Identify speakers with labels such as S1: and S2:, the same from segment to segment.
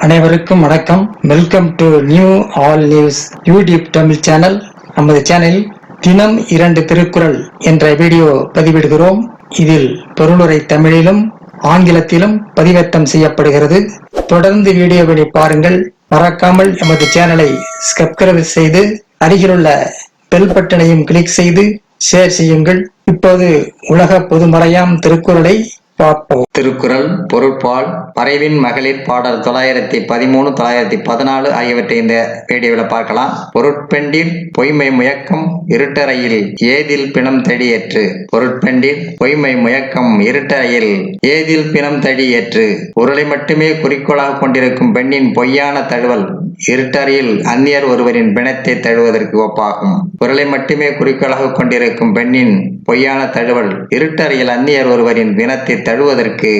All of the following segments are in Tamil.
S1: அனைவருக்கும் வணக்கம். Welcome to new all news YouTube Tamil channel. நமது சேனலில் தினம் 2 திருக்குறள் என்ற வீடியோ பதிவிடுகிறோம். இதில் பொருளுரை தமிழிலும் ஆங்கிலத்திலும் பதிவேற்றம் செய்யப்படுகிறது. தொடர்ந்து வீடியோவை பாருங்கள். மறக்காமல் எமது சேனலை சப்ஸ்கிரைப் செய்து அருகிலுள்ள பெல் பட்டனையும் கிளிக் செய்து ஷேர் செய்யுங்கள். இப்போது உலக பொதுமறையாம் திருக்குறளை பார்ப்போம்.
S2: திருக்குறள் பொருட்பால் மறைவின் மகளிர் பாடல் 913 914 ஆகியவற்றை இந்த வீடியோவில் பார்க்கலாம். பொருட்பெண்டிர் பொய்மை முயக்கம் இருட்டறையில் ஏதில் பிணம் தடியேற்று. பொருட்பெண்டிர் பொய்மை முயக்கம் இருட்டறையில் ஏதில் பிணம் தடியேற்று. பொருளை மட்டுமே குறிக்கோளாக கொண்டிருக்கும் பெண்ணின் பொய்யான தழுவல் இருட்டறையில் அந்நியர் ஒருவரின் பிணத்தை தழுவதற்கு ஒப்பாகும். பொருளை மட்டுமே குறிக்கோளாக கொண்டிருக்கும் பெண்ணின் பொய்யான தழுவல் இருட்டறையில் அந்நியர் ஒருவரின் பிணத்தை தழுவதற்கு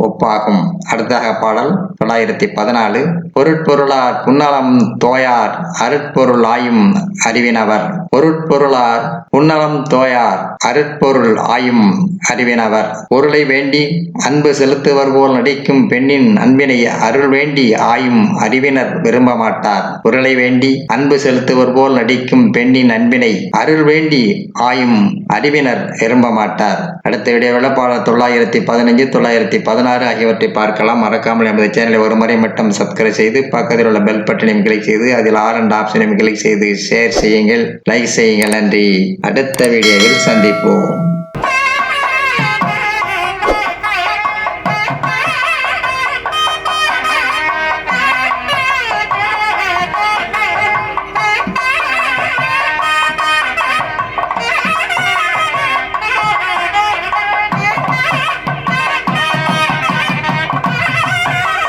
S2: ஒப்பாகும். அடுத்தாக பாடல் 914. பொருட்பொருளார் புன்னலம் தோயார் அருட்பொருள் ஆயும் அறிவினவர். பொருட்பொருளார் புன்னலம் தோயார் அருட்பொருள் ஆயும் அறிவினவர். பொருளை வேண்டி அன்பு செலுத்துவர் போல் நடிக்கும் பெண்ணின் அன்பினை அருள் வேண்டி ஆயும் அறிவினர் விரும்ப மாட்டார். பொருளை வேண்டி அன்பு செலுத்துவர் போல் நடிக்கும் பெண்ணின் அன்பினை அருள் வேண்டி ஆயும் அறிவினர் விரும்ப மாட்டார். அடுத்த வீடியோவில் பாடல் 915 916 ஆகியவற்றை பார்க்கலாம். மறக்காமல் நமது சேனலை ஒரு முறை மட்டும் சப்ஸ்கிரைப் செய்து பக்கத்தில் உள்ள பெல் பட்டனையும் கிளிக் செய்து அதில் ஆல் என்ற ஆப்ஷனையும் கிளிக் செய்து ஷேர் செய்யுங்கள், லைக் செய்யுங்கள். நன்றி. அடுத்த வீடியோவில் சந்திப்போம்.